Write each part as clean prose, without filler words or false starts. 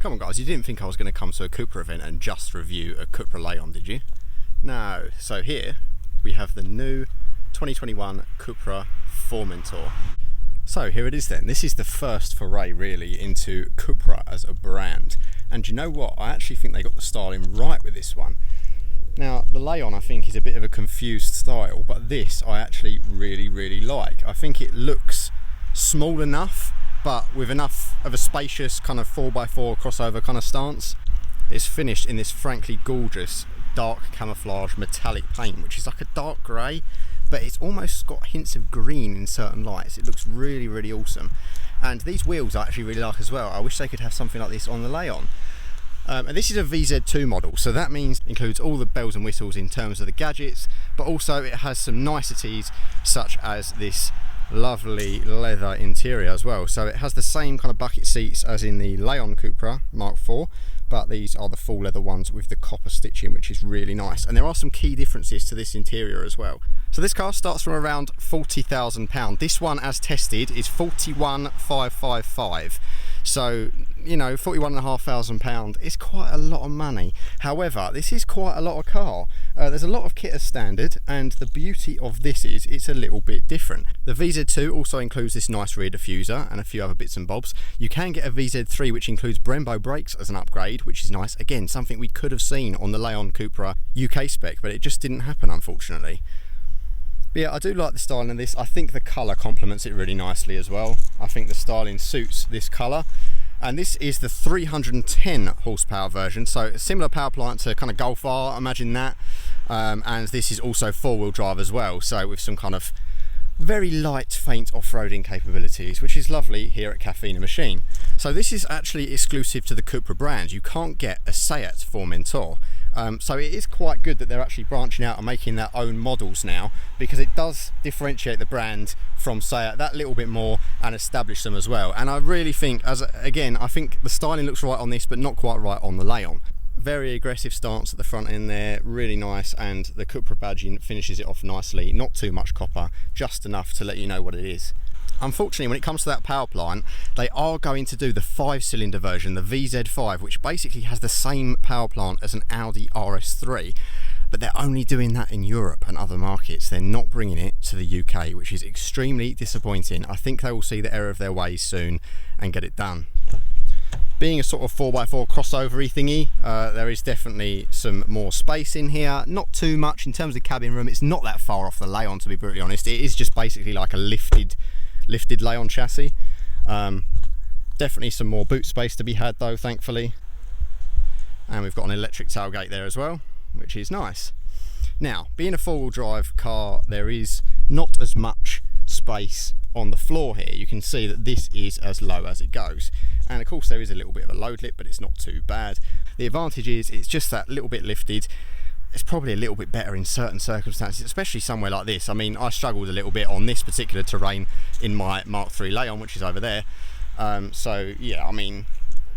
Come on guys, you didn't think I was going to come to a CUPRA event and just review a CUPRA Leon, did you? No. So here we have the new 2021 CUPRA Formentor. So here it is then. This is the first foray really into CUPRA as a brand. And you know what? I actually think they got the styling right with this one. Now the Leon I think is a bit of a confused style, but this I actually really like. I think it looks small enough, but with enough of a spacious kind of 4x4 crossover kind of stance. It's finished in this frankly gorgeous dark camouflage metallic paint, which is like a dark grey, but it's almost got hints of green in certain lights. It looks really awesome. And these wheels I actually really like as well. I wish they could have something like this on the Leon. And this is a VZ2 model, so that means it includes all the bells and whistles in terms of the gadgets, but also it has some niceties such as this lovely leather interior as well. So it has the same kind of bucket seats as in the Leon CUPRA Mark IV, but these are the full leather ones with the copper stitching, which is really nice. And there are some key differences to this interior as well. So this car starts from around £40,000. This one, as tested, is 41,555. So, you know, £41,500 is quite a lot of money. However, this is quite a lot of car. There's a lot of kit as standard, and the beauty of this is it's a little bit different. The VZ2 also includes this nice rear diffuser and a few other bits and bobs. You can get a VZ3 which includes Brembo brakes as an upgrade, which is nice. Again, something we could have seen on the Leon CUPRA UK spec, but it just didn't happen, unfortunately. But yeah, I do like the styling of this. I think the colour complements it really nicely as well. I think the styling suits this colour. And this is the 310 horsepower version, so a similar power plant to kind of Golf R, imagine that. And this is also four-wheel drive as well, so with some kind of very light, faint off-roading capabilities, which is lovely here at Caffeine Machine. So this is actually exclusive to the CUPRA brand. You can't get a Seat Formentor. So it is quite good that they're actually branching out and making their own models now, because it does differentiate the brand from Seat that little bit more and establish them as well. And I really think, again, I think the styling looks right on this, but not quite right on the Leon. Very aggressive stance at the front end there, really nice, and the CUPRA badging finishes it off nicely. Not too much copper, just enough to let you know what it is. Unfortunately, when it comes to that power plant, they are going to do the 5-cylinder version, the VZ5, which basically has the same power plant as an Audi RS3, but they're only doing that in Europe and other markets. They're not bringing it to the UK, which is extremely disappointing. I think they will see the error of their ways soon and get it done. Being a sort of 4x4 crossover-y thingy, there is definitely some more space in here. Not too much in terms of cabin room. It's not that far off the Leon, to be brutally honest. It is just basically like a lifted Leon chassis. Definitely some more boot space to be had though, thankfully. And we've got an electric tailgate there as well, which is nice. Now, being a four-wheel drive car, there is not as much space on the floor here. You can see that this is as low as it goes, and of course there is a little bit of a load lip, but it's not too bad. The advantage is it's just that little bit lifted. It's probably a little bit better in certain circumstances, especially somewhere like this. I mean, I struggled a little bit on this particular terrain in my Mark III Leon, which is over there. So yeah, I mean,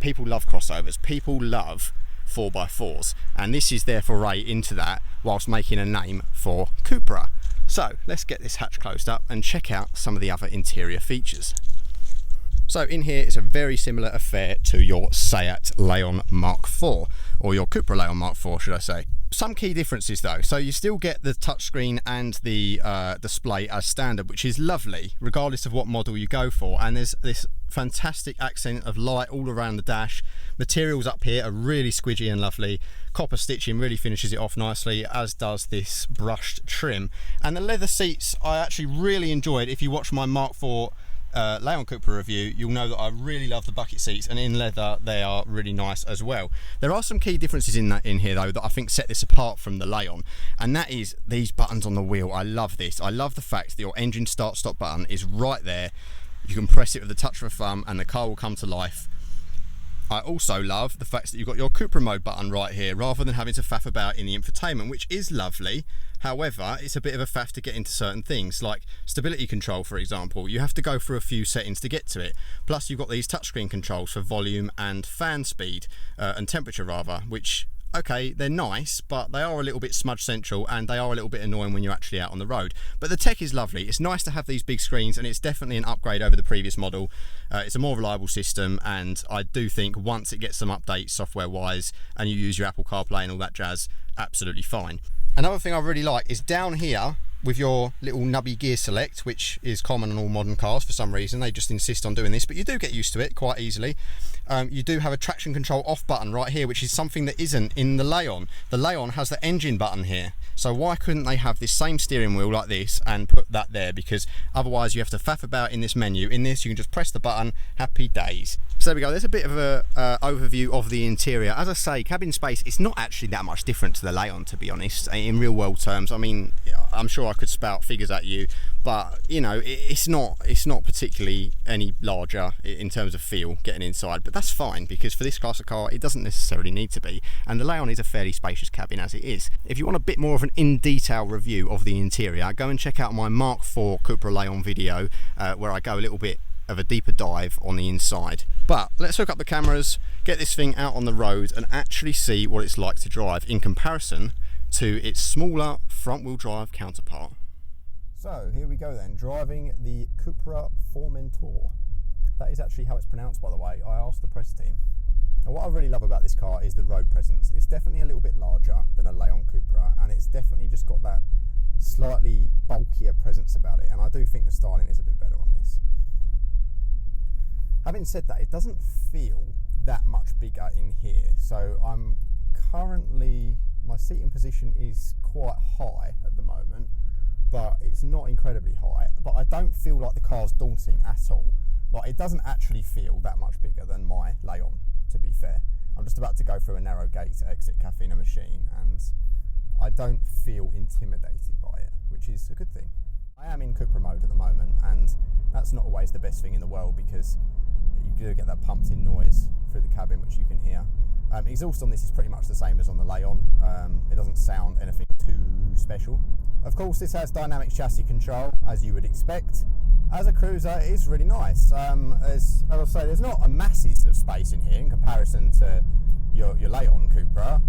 people love crossovers, people love 4x4s, and this is their foray into that whilst making a name for CUPRA. So let's get this hatch closed up and check out some of the other interior features. So in here it's a very similar affair to your Seat Leon Mark IV, or your CUPRA Leon Mark IV, should I say. Some key differences though. So you still get the touchscreen and the display as standard, which is lovely regardless of what model you go for, and there's this fantastic accent of light all around the dash. Materials up here are really squidgy and lovely. Copper stitching really finishes it off nicely, as does this brushed trim. And the leather seats I actually really enjoyed. If you watch my Mark IV Leon CUPRA review, you'll know that I really love the bucket seats, and in leather they are really nice as well. There are some key differences in here though that I think set this apart from the Leon, and that is these buttons on the wheel. I love this. I love the fact that your engine start stop button is right there. You can press it with the touch of a thumb and the car will come to life. I also love the fact that you've got your CUPRA mode button right here, rather than having to faff about in the infotainment, which is lovely. However, it's a bit of a faff to get into certain things, like stability control, for example. You have to go through a few settings to get to it. Plus, you've got these touchscreen controls for volume and fan speed, and temperature rather, which okay, they're nice, but they are a little bit smudge central and they are a little bit annoying when you're actually out on the road. But the tech is lovely. It's nice to have these big screens, and it's definitely an upgrade over the previous model. It's a more reliable system, and I do think once it gets some updates software wise and you use your Apple CarPlay and all that jazz, absolutely fine. Another thing I really like is down here with your little nubby gear select, which is common on all modern cars for some reason. They just insist on doing this, but you do get used to it quite easily. You do have a traction control off button right here, which is something that isn't in the Leon. The Leon has the engine button here. So why couldn't they have this same steering wheel like this and put that there? Because otherwise you have to faff about in this menu. In this, you can just press the button, happy days. So there we go, there's a bit of a overview of the interior. As I say, cabin space, it's not actually that much different to the Leon, to be honest, in real world terms. I mean, I'm sure I could spout figures at you, but you know, it's not particularly any larger in terms of feel getting inside, but that's fine because for this class of car it doesn't necessarily need to be, and the Leon is a fairly spacious cabin as it is. If you want a bit more of an in-detail review of the interior, go and check out my Mark IV CUPRA Leon video where I go a little bit of a deeper dive on the inside. But let's hook up the cameras, get this thing out on the road and actually see what it's like to drive in comparison to its smaller front-wheel drive counterpart. So here we go then, driving the CUPRA Formentor. That is actually how it's pronounced, by the way. I asked the press team. And what I really love about this car is the road presence. It's definitely a little bit larger than a Leon Cupra, and it's definitely just got that slightly bulkier presence about it, and I do think the styling is a bit better on this. Having said that, it doesn't feel that much bigger in here. So I'm currently, my seating position is quite high at the moment, but it's not incredibly high. But I don't feel like the car's daunting at all. Like, it doesn't actually feel that much bigger than my Leon, to be fair. I'm just about to go through a narrow gate to exit Caffeine Machine, and I don't feel intimidated by it, which is a good thing. I am in CUPRA mode at the moment, and that's not always the best thing in the world because you do get that pumped in noise through the cabin, which you can hear. Exhaust on this is pretty much the same as on the Leon. It doesn't sound anything too special. Of course, this has dynamic chassis control, as you would expect. As a cruiser, it is really nice. As I say, there's not a massive of space in here in comparison to your Leon Cupra,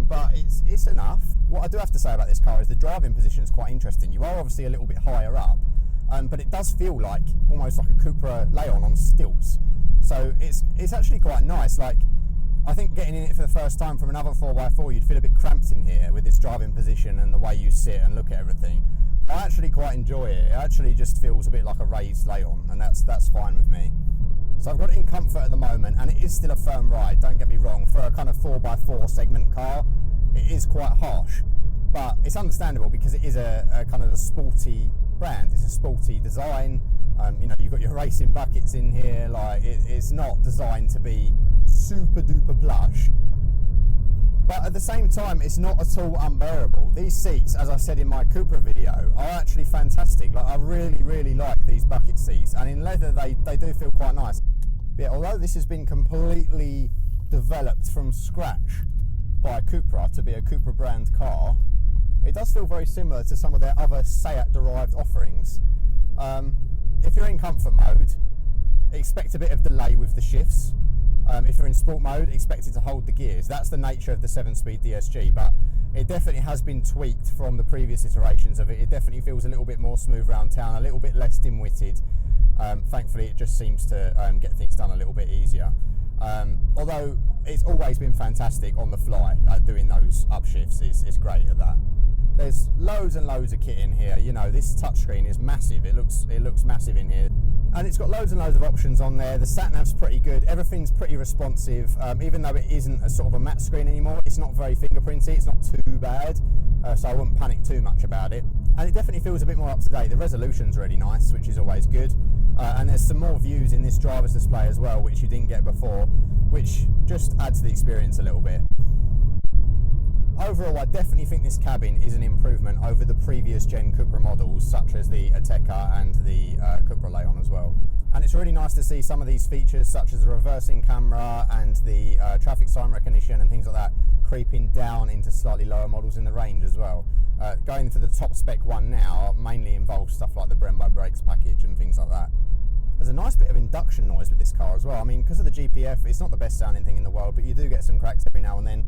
but it's enough. What I do have to say about this car is the driving position is quite interesting. You are obviously a little bit higher up, but it does feel like almost like a Cupra Leon on stilts. So it's actually quite nice. Like, I think getting in it for the first time from another 4x4, you'd feel a bit cramped in here with its driving position and the way you sit and look at everything. I actually quite enjoy it. It actually just feels a bit like a raised Leon, and that's fine with me. So I've got it in comfort at the moment, and it is still a firm ride, don't get me wrong. For a kind of 4x4 segment car, it is quite harsh, but it's understandable because it is a kind of a sporty brand. It's a sporty design. You know, you've got your racing buckets in here. Like, it's not designed to be super duper plush, but at the same time, it's not at all unbearable. These seats, as I said in my Cupra video, are actually fantastic. Like, I really like these bucket seats, and in leather they do feel quite nice. But yeah, although this has been completely developed from scratch by Cupra to be a Cupra brand car, it does feel very similar to some of their other Seat derived offerings. If you're in comfort mode, expect a bit of delay with the shifts. If you're in sport mode, expect it to hold the gears. That's the nature of the 7-speed DSG, but it definitely has been tweaked from the previous iterations of it. It definitely feels a little bit more smooth around town, a little bit less dim-witted. Thankfully, it just seems to get things done a little bit easier. Although it's always been fantastic on the fly, doing those upshifts is great at that. There's loads and loads of kit in here. You know, this touchscreen is massive. It looks massive in here. And it's got loads and loads of options on there. The sat-nav's pretty good. Everything's pretty responsive. Even though it isn't a sort of a matte screen anymore, it's not very fingerprinty. It's not too bad. So I wouldn't panic too much about it. And it definitely feels a bit more up to date. The resolution's really nice, which is always good. And there's some more views in this driver's display as well, which you didn't get before, which just adds to the experience a little bit. Overall, I definitely think this cabin is an improvement over the previous gen Cupra models, such as the Ateca and the Cupra Leon as well. And it's really nice to see some of these features, such as the reversing camera and the traffic sign recognition and things like that, creeping down into slightly lower models in the range as well. Going for the top spec one now mainly involves stuff like the Brembo brakes package and things like that. There's a nice bit of induction noise with this car as well. I mean, because of the GPF, it's not the best sounding thing in the world, but you do get some cracks every now and then.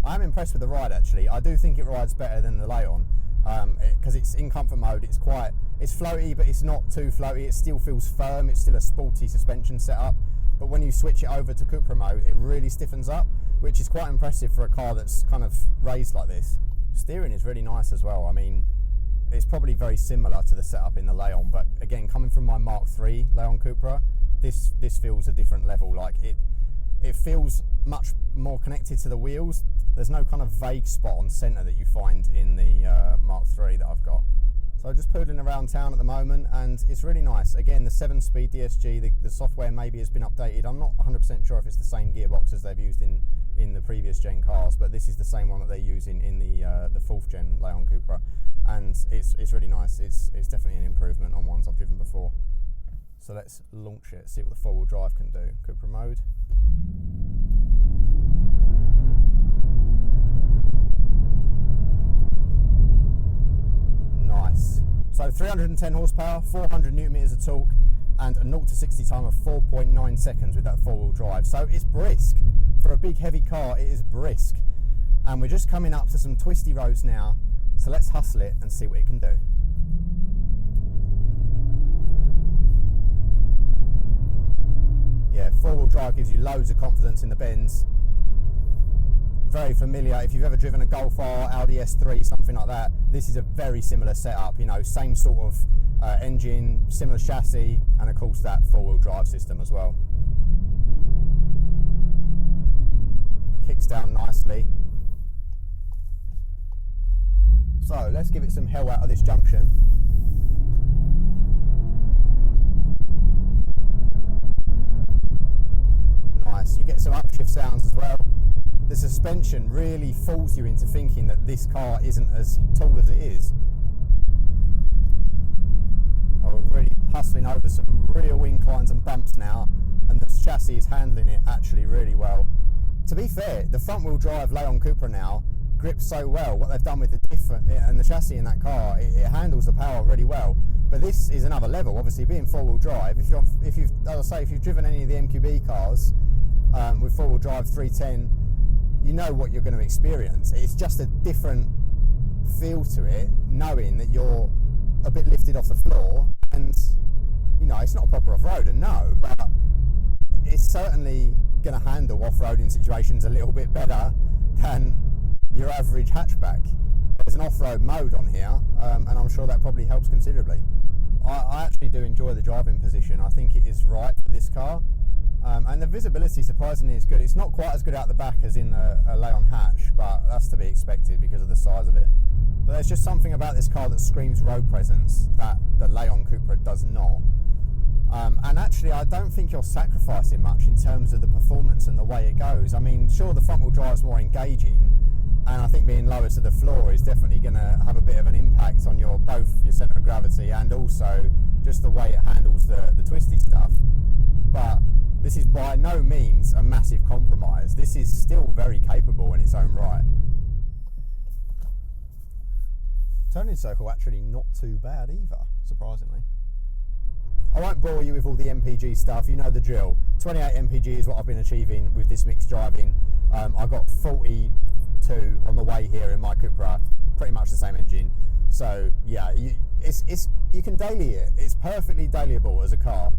I'm impressed with the ride actually. I do think it rides better than the Leon, because it's in comfort mode. It's floaty, but it's not too floaty. It still feels firm. It's still a sporty suspension setup. But when you switch it over to CUPRA mode, it really stiffens up, which is quite impressive for a car that's kind of raised like this. Steering is really nice as well. I mean, it's probably very similar to the setup in the Leon, but again, coming from my Mark III Leon CUPRA, this feels a different level. Like it feels much more connected to the wheels. There's no kind of vague spot on centre that you find in the Mark III that I've got. So just poodling around town at the moment, and it's really nice. Again, the 7-speed DSG, the software maybe has been updated. I'm not 100% sure if it's the same gearbox as they've used in the previous gen cars, but this is the same one that they're using in the 4th gen Leon CUPRA, and it's really nice. It's definitely an improvement on ones I've driven before. So let's launch it, see what the 4-wheel drive can do. CUPRA mode. Nice. So 310 horsepower, 400 newton meters of torque, and a 0 to 60 time of 4.9 seconds with that 4-wheel drive. So it's brisk. For a big heavy car, it is brisk. And we're just coming up to some twisty roads now, so let's hustle it and see what it can do. Yeah, 4-wheel drive gives you loads of confidence in the bends. Very familiar. If you've ever driven a Golf R, Audi S3, something like that, this is a very similar setup. You know, same sort of engine, similar chassis, and of course that 4-wheel drive system as well. Kicks down nicely. So let's give it some hell out of this junction. Nice. You get some upshift sounds as well. The suspension really fools you into thinking that this car isn't as tall as it is. Oh, we're really hustling over some real inclines and bumps now, and the chassis is handling it actually really well. To be fair, the front wheel drive Leon CUPRA now grips so well. What they've done with the diff and the chassis in that car, it handles the power really well. But this is another level. Obviously, being 4-wheel drive, if you've driven any of the MQB cars with 4-wheel drive 310, you know what you're going to experience. It's just a different feel to it, knowing that you're a bit lifted off the floor, and you know it's not a proper off-roader, no, but it's certainly going to handle off-roading situations a little bit better than your average hatchback. There's an off-road mode on here, and I'm sure that probably helps considerably. I actually do enjoy the driving position. I think it is right for this car. And the visibility surprisingly is good. It's not quite as good out the back as in a Leon hatch, but that's to be expected because of the size of it. But there's just something about this car that screams road presence that the Leon CUPRA does not. And actually I don't think you're sacrificing much in terms of the performance and the way it goes. I mean, sure, the front wheel drive's more engaging, and I think being lower to the floor is definitely going to have a bit of an impact on both your centre of gravity and also just the way it handles the twisty stuff. But this is by no means a massive compromise. This is still very capable in its own right. Turning circle actually not too bad either, surprisingly. I won't bore you with all the MPG stuff, you know the drill. 28 MPG is what I've been achieving with this mixed driving. I got 42 on the way here in my CUPRA, pretty much the same engine. So yeah, you can daily it. It's perfectly dailyable as a car.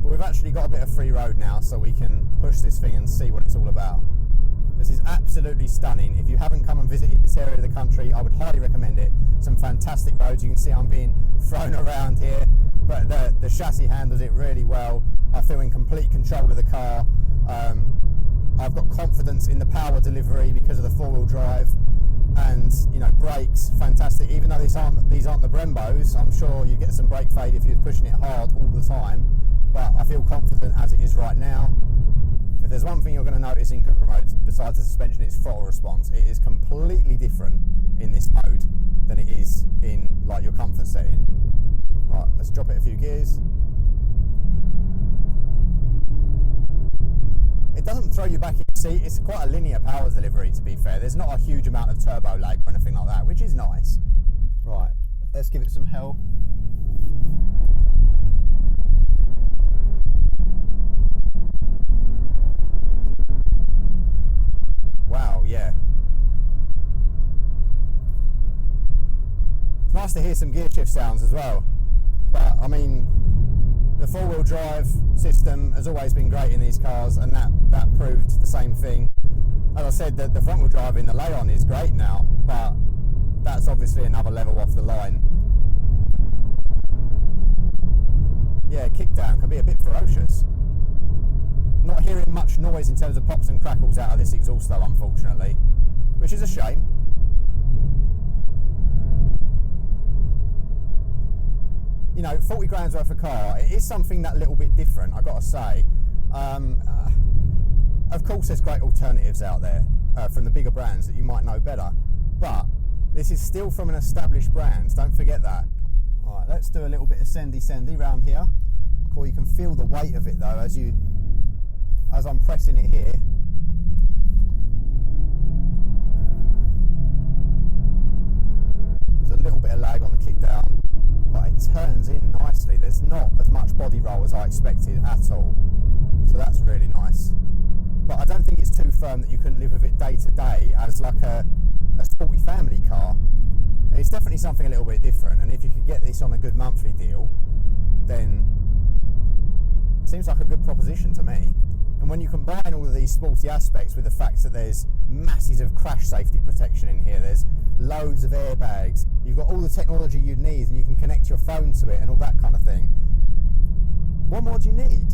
But we've actually got a bit of free road now, so we can push this thing and see what it's all about. This is absolutely stunning. If you haven't come and visited this area of the country, I would highly recommend it. Some fantastic roads. You can see I'm being thrown around here, but the chassis handles it really well. I feel in complete control of the car. I've got confidence in the power delivery because of the 4-wheel drive, and you know, brakes, fantastic. Even though these aren't the Brembos, I'm sure you'd get some brake fade if you're pushing it hard all the time. But I feel confident as it is right now. If there's one thing you're going to notice in CUPRA mode, besides the suspension, it's throttle response. It is completely different in this mode than it is in like your comfort setting. Right, let's drop it a few gears. It doesn't throw you back in your seat. It's quite a linear power delivery, to be fair. There's not a huge amount of turbo lag or anything like that, which is nice. Right, let's give it some hell. Wow, yeah, nice to hear some gear shift sounds as well. But I mean, the 4-wheel drive system has always been great in these cars, and that proved the same thing. As I said, the front wheel drive in the Leon is great now, but that's obviously another level off the line. Yeah, kickdown can be a bit ferocious. Not hearing much noise in terms of pops and crackles out of this exhaust though, unfortunately, which is a shame. You know, 40 grand's worth of car, it is something that little bit different, I've got to say. Of course there's great alternatives out there from the bigger brands that you might know better, but this is still from an established brand, don't forget that. Alright, let's do a little bit of sendy round here. Cool, you can feel the weight of it though as I'm pressing it here. There's a little bit of lag on the kickdown, but it turns in nicely. There's not as much body roll as I expected at all, so that's really nice. But I don't think it's too firm that you couldn't live with it day to day as like a sporty family car. It's definitely something a little bit different, and if you could get this on a good monthly deal, then it seems like a good proposition to me. And when you combine all of these sporty aspects with the fact that there's masses of crash safety protection in here, there's loads of airbags, you've got all the technology you'd need, and you can connect your phone to it and all that kind of thing. What more do you need?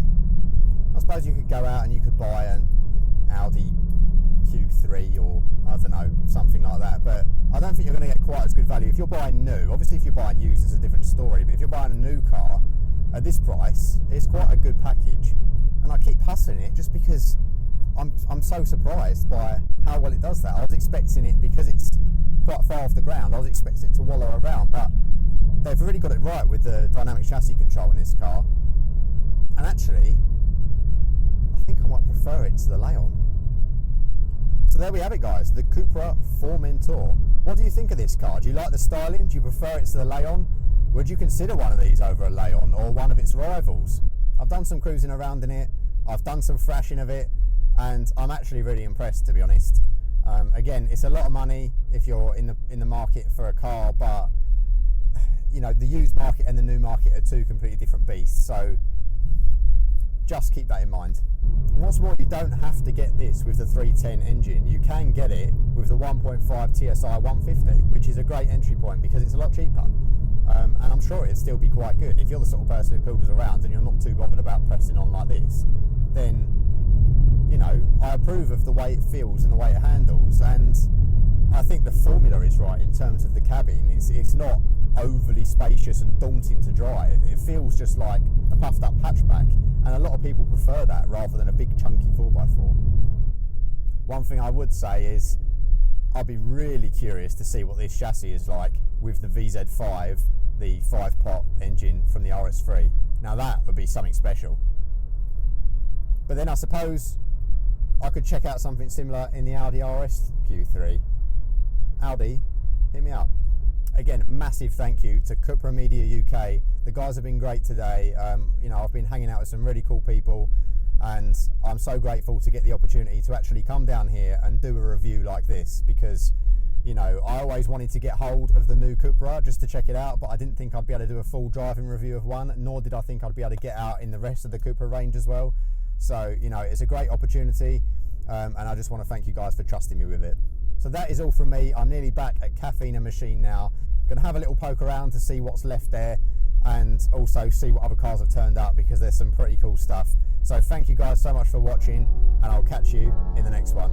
I suppose you could go out and you could buy an Audi Q3 or I don't know, something like that, but I don't think you're going to get quite as good value if you're buying new. Obviously if you're buying used it's a different story, but if you're buying a new car at this price, it's quite a good package. And I keep hustling it just because I'm so surprised by how well it does that. I was expecting it, because it's quite far off the ground, I was expecting it to wallow around, but they've really got it right with the dynamic chassis control in this car. And actually, I think I might prefer it to the Leon. So there we have it guys, the CUPRA Formentor. What do you think of this car? Do you like the styling? Do you prefer it to the Leon? Would you consider one of these over a Leon or one of its rivals? I've done some cruising around in it, I've done some thrashing of it, and I'm actually really impressed, to be honest. Again, it's a lot of money if you're in the market for a car, but you know, the used market and the new market are two completely different beasts, so just keep that in mind. And what's more, you don't have to get this with the 310 engine. You can get it with the 1.5 TSI 150, which is a great entry point because it's a lot cheaper. And I'm sure it'd still be quite good. If you're the sort of person who pilgers around and you're not too bothered about pressing on like this, then, you know, I approve of the way it feels and the way it handles, and I think the formula is right in terms of the cabin. It's not overly spacious and daunting to drive. It feels just like a puffed up hatchback, and a lot of people prefer that rather than a big chunky 4x4. One thing I would say is I'd be really curious to see what this chassis is like with the VZ5, the 5-pot engine from the RS3. Now that would be something special. But then I suppose I could check out something similar in the Audi RS Q3. Audi, hit me up. Again, massive thank you to CUPRA Media UK. The guys have been great today. You know, I've been hanging out with some really cool people, and I'm so grateful to get the opportunity to actually come down here and do a review like this, because, you know, I always wanted to get hold of the new CUPRA just to check it out, but I didn't think I'd be able to do a full driving review of one, nor did I think I'd be able to get out in the rest of the CUPRA range as well. So, you know, it's a great opportunity, and I just want to thank you guys for trusting me with it. So that is all from me. I'm nearly back at Caffeine and Machine now. Gonna have a little poke around to see what's left there, and also see what other cars have turned up, because there's some pretty cool stuff. So thank you guys so much for watching, and I'll catch you in the next one.